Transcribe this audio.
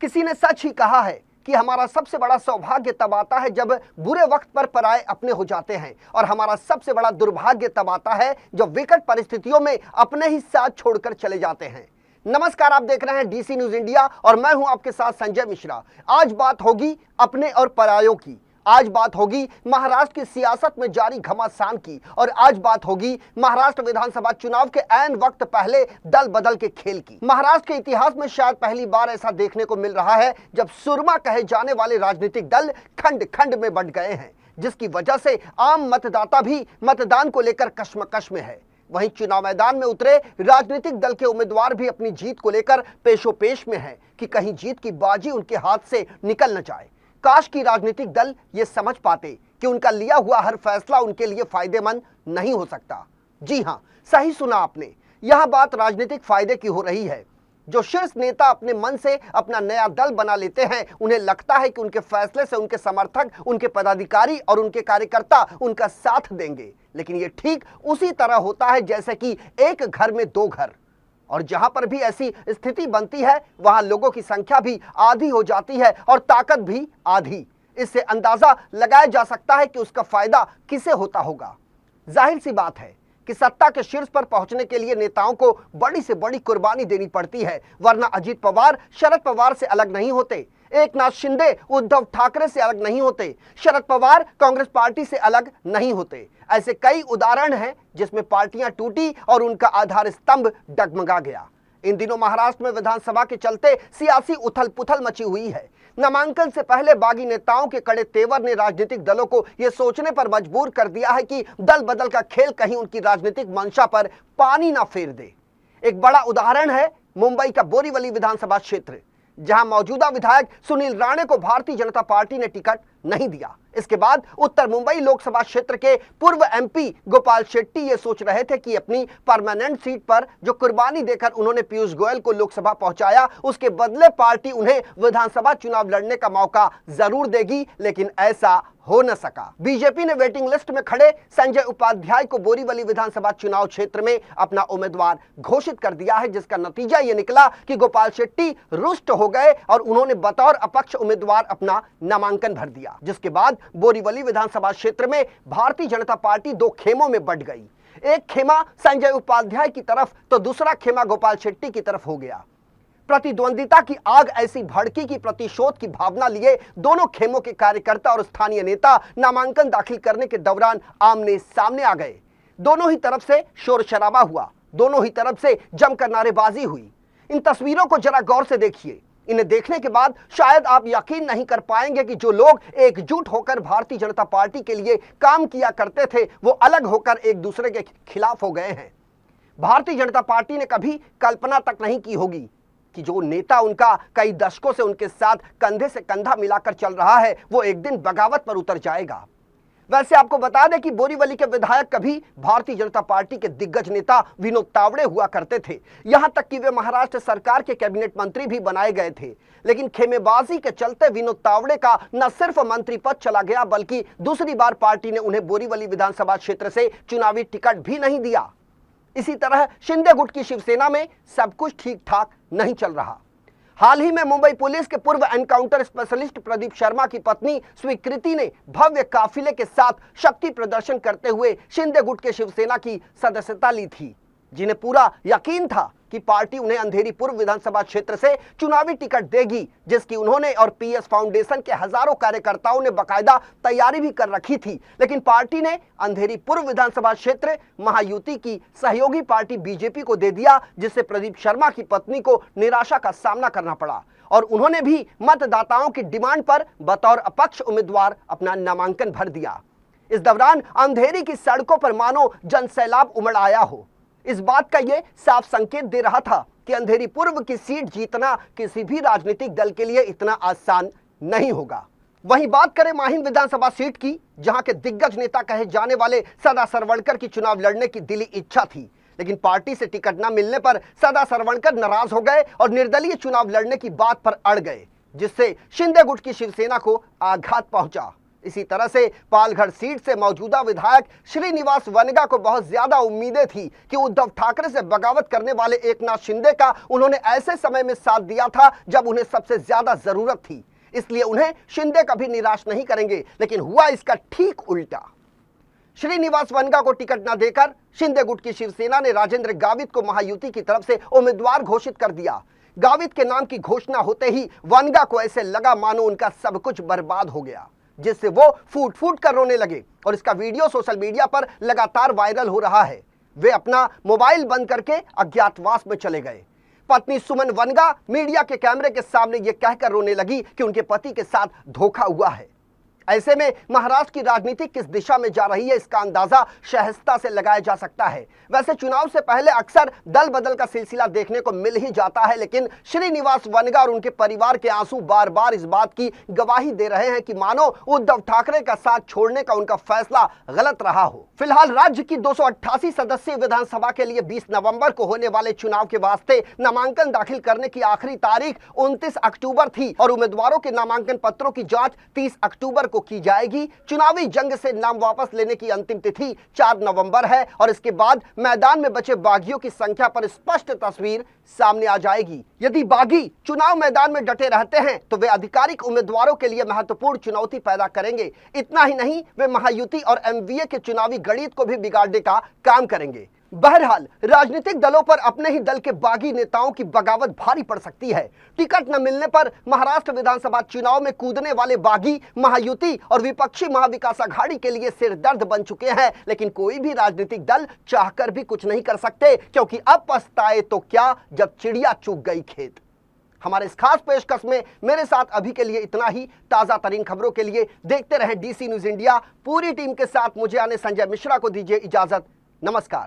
किसी ने सच ही कहा है कि हमारा सबसे बड़ा सौभाग्य तब आता है जब बुरे वक्त पर पराए अपने हो जाते हैं, और हमारा सबसे बड़ा दुर्भाग्य तब आता है जब विकट परिस्थितियों में अपने ही साथ छोड़कर चले जाते हैं। नमस्कार, आप देख रहे हैं डीसी न्यूज इंडिया और मैं हूं आपके साथ संजय मिश्रा। आज बात होगी अपने और परायों की, आज बात होगी महाराष्ट्र की सियासत में जारी घमासान की, और आज बात होगी महाराष्ट्र विधानसभा चुनाव के ऐन वक्त पहले दल बदल के खेल की। महाराष्ट्र के इतिहास में शायद पहली बार ऐसा देखने को मिल रहा है जब सुरमा कहे जाने वाले राजनीतिक दल खंड खंड में बंट गए हैं, जिसकी वजह से आम मतदाता भी मतदान को लेकर कश्मकश में है। वहीं चुनाव मैदान में उतरे राजनीतिक दल के उम्मीदवार भी अपनी जीत को लेकर पेशोपेश में हैं कि कहीं जीत की बाजी उनके हाथ से निकल न जाए। काश की राजनीतिक दल ये समझ पाते कि उनका लिया हुआ हर फैसला उनके लिए फायदेमंद नहीं हो सकता। जी हां, सही सुना आपने, यह बात राजनीतिक फायदे की हो रही है। जो शीर्ष नेता अपने मन से अपना नया दल बना लेते हैं, उन्हें लगता है कि उनके फैसले से उनके समर्थक, उनके पदाधिकारी और उनके कार्यकर्ता उनका साथ देंगे, लेकिन ये ठीक उसी तरह होता है जैसे कि एक घर में दो घर, और जहां पर भी ऐसी स्थिति बनती है वहां लोगों की संख्या भी आधी हो जाती है और ताकत भी आधी। इससे अंदाजा लगाया जा सकता है कि उसका फायदा किसे होता होगा। जाहिर सी बात है कि सत्ता के शीर्ष पर पहुंचने के लिए नेताओं को बड़ी से बड़ी कुर्बानी देनी पड़ती है, वरना अजीत पवार शरद पवार से अलग नहीं होते, एकनाथ शिंदे उद्धव ठाकरे से अलग नहीं होते, शरद पवार कांग्रेस पार्टी से अलग नहीं होते। ऐसे कई उदाहरण हैं जिसमें पार्टियां टूटी और उनका आधार स्तंभ डगमगा गया। इन दिनों महाराष्ट्र में विधानसभा के चलते सियासी उथल पुथल मची हुई है। नामांकन से पहले बागी नेताओं के कड़े तेवर ने राजनीतिक दलों को यह सोचने पर मजबूर कर दिया है कि दल बदल का खेल कहीं उनकी राजनीतिक मंशा पर पानी ना फेर दे। एक बड़ा उदाहरण है मुंबई का बोरीवली विधानसभा क्षेत्र, जहां मौजूदा विधायक सुनील राणे को भारतीय जनता पार्टी ने टिकट नहीं दिया। इसके बाद उत्तर मुंबई लोकसभा क्षेत्र के पूर्व एमपी गोपाल शेट्टी ये सोच रहे थे कि अपनी परमानेंट सीट पर जो कुर्बानी देकर उन्होंने पीयूष गोयल को लोकसभा पहुंचाया, उसके बदले पार्टी उन्हें विधानसभा चुनाव लड़ने का मौका जरूर देगी, लेकिन ऐसा हो न सका। बीजेपी ने वेटिंग लिस्ट में खड़े संजय उपाध्याय को बोरीवली विधानसभा चुनाव क्षेत्र में अपना उम्मीदवार घोषित कर दिया है, जिसका नतीजा ये निकला कि गोपाल शेट्टी रुष्ट हो गए और उन्होंने बतौर अपक्ष उम्मीदवार अपना नामांकन भर दिया। जिसके बाद बोरीवली विधानसभा क्षेत्र में भारतीय जनता पार्टी दो खेमों में बंट गई। एक खेमा संजय उपाध्याय की तरफ तो दूसरा खेमा गोपाल शेट्टी की तरफ हो गया। प्रतिद्वंदिता की आग ऐसी भड़की कि प्रतिशोध की भावना लिए दोनों खेमों के कार्यकर्ता और स्थानीय नेता नामांकन दाखिल करने के दौरान आमने सामने आ गए। दोनों ही तरफ से शोर शराबा हुआ, दोनों ही तरफ से जमकर नारेबाजी हुई। इन तस्वीरों को जरा गौर से देखिए। इन्हें देखने के बाद शायद आप यकीन नहीं कर पाएंगे कि जो लोग एकजुट होकर भारतीय जनता पार्टी के लिए काम किया करते थे, वो अलग होकर एक दूसरे के खिलाफ हो गए हैं। भारतीय जनता पार्टी ने कभी कल्पना तक नहीं की होगी कि जो नेता उनका कई दशकों से उनके साथ कंधे से कंधा मिलाकर चल रहा है, वो एक दिन बगावत पर उतर जाएगा। वैसे आपको बता दें कि बोरीवली के विधायक कभी भारतीय जनता पार्टी के दिग्गज नेता विनोद तावड़े हुआ करते थे। यहां तक कि वे महाराष्ट्र सरकार के कैबिनेट मंत्री भी बनाए गए थे, लेकिन खेमेबाजी के चलते विनोद तावड़े का न सिर्फ मंत्री पद चला गया, बल्कि दूसरी बार पार्टी ने उन्हें बोरीवली विधानसभा क्षेत्र से चुनावी टिकट भी नहीं दिया। इसी तरह शिंदे गुट की शिवसेना में सब कुछ ठीक ठाक नहीं चल रहा। हाल ही में मुंबई पुलिस के पूर्व एनकाउंटर स्पेशलिस्ट प्रदीप शर्मा की पत्नी स्वीकृति ने भव्य काफिले के साथ शक्ति प्रदर्शन करते हुए शिंदे गुट के शिवसेना की सदस्यता ली थी, जिन्हें पूरा यकीन था कि पार्टी उन्हें अंधेरी पूर्व विधानसभा क्षेत्र से चुनावी टिकट देगी, जिसकी उन्होंने और पीएस फाउंडेशन के हजारों कार्यकर्ताओं ने बकायदा तैयारी भी कर रखी थी। लेकिन पार्टी ने अंधेरी पूर्व विधानसभा क्षेत्र महायुति की सहयोगी पार्टी बीजेपी को दे दिया, जिससे प्रदीप शर्मा की पत्नी को निराशा का सामना करना पड़ा और उन्होंने भी मतदाताओं की डिमांड पर बतौर अपक्ष उम्मीदवार अपना नामांकन भर दिया। इस दौरान अंधेरी की सड़कों पर मानो जनसैलाब उमड़ आया हो। इस बात का यह साफ संकेत दे रहा था कि अंधेरी पूर्व की सीट जीतना किसी भी राजनीतिक दल के लिए इतना आसान नहीं होगा। वहीं बात करें माहिम विधानसभा सीट की, जहां के दिग्गज नेता कहे जाने वाले सदा सरवणकर की चुनाव लड़ने की दिली इच्छा थी, लेकिन पार्टी से टिकट न मिलने पर सदा सरवणकर नाराज हो गए और निर्दलीय चुनाव लड़ने की बात पर अड़ गए, जिससे शिंदे गुट की शिवसेना को आघात पहुंचा। इसी तरह से पालघर सीट से मौजूदा विधायक श्रीनिवास वनगा को बहुत ज्यादा उम्मीदें थी कि उद्धव ठाकरे से बगावत करने वाले एकनाथ शिंदे का उन्होंने ऐसे समय में साथ दिया था जब उन्हें सबसे ज्यादा जरूरत थी, इसलिए उन्हें शिंदे कभी निराश नहीं करेंगे। लेकिन हुआ इसका ठीक उल्टा। श्रीनिवास वनगा को टिकट न देकर शिंदे गुट की शिवसेना ने राजेंद्र गावित को महायुति की तरफ से उम्मीदवार घोषित कर दिया। गावित के नाम की घोषणा होते ही वनगा को ऐसे लगा मानो उनका सब कुछ बर्बाद हो गया, जिससे वो फूट फूट कर रोने लगे और इसका वीडियो सोशल मीडिया पर लगातार वायरल हो रहा है। वे अपना मोबाइल बंद करके अज्ञातवास में चले गए। पत्नी सुमन वनगा मीडिया के कैमरे के सामने ये कहकर रोने लगी कि उनके पति के साथ धोखा हुआ है। ऐसे में महाराष्ट्र की राजनीति किस दिशा में जा रही है, इसका अंदाजा सहजता से लगाया जा सकता है। वैसे चुनाव से पहले अक्सर दल बदल का सिलसिला देखने को मिल ही जाता है, लेकिन श्रीनिवास वनगा और उनके परिवार के आंसू बार बार इस बात की गवाही दे रहे हैं कि मानो उद्धव ठाकरे का साथ छोड़ने का उनका फैसला गलत रहा हो। फिलहाल राज्य की 288 सदस्यीय विधानसभा के लिए 20 नवंबर को होने वाले चुनाव के वास्ते नामांकन दाखिल करने की आखिरी तारीख 29 अक्टूबर थी और उम्मीदवारों के नामांकन पत्रों की जांच 30 अक्टूबर को की जाएगी। चुनावी जंग से नाम वापस लेने की अंतिम तिथि 4 नवंबर है और इसके बाद मैदान में बचे बागियों की संख्या पर स्पष्ट तस्वीर सामने आ जाएगी। यदि बागी चुनाव मैदान में डटे रहते हैं तो वे आधिकारिक उम्मीदवारों के लिए महत्वपूर्ण चुनौती पैदा करेंगे। इतना ही नहीं, वे महायुति और एमवीए के चुनावी गणित को भी बिगाड़ने का काम करेंगे। बहरहाल राजनीतिक दलों पर अपने ही दल के बागी नेताओं की बगावत भारी पड़ सकती है। टिकट न मिलने पर महाराष्ट्र विधानसभा चुनाव में कूदने वाले बागी महायुति और विपक्षी महाविकास आघाड़ी के लिए सिरदर्द बन चुके हैं, लेकिन कोई भी राजनीतिक दल चाहकर भी कुछ नहीं कर सकते, क्योंकि अब पछताए तो क्या जब चिड़िया चूक गई खेत। हमारे इस खास पेशकश में मेरे साथ अभी के लिए इतना ही। ताजा तरीन खबरों के लिए देखते रहें DC न्यूज इंडिया। पूरी टीम के साथ मुझे आने संजय मिश्रा को दीजिए इजाजत। नमस्कार।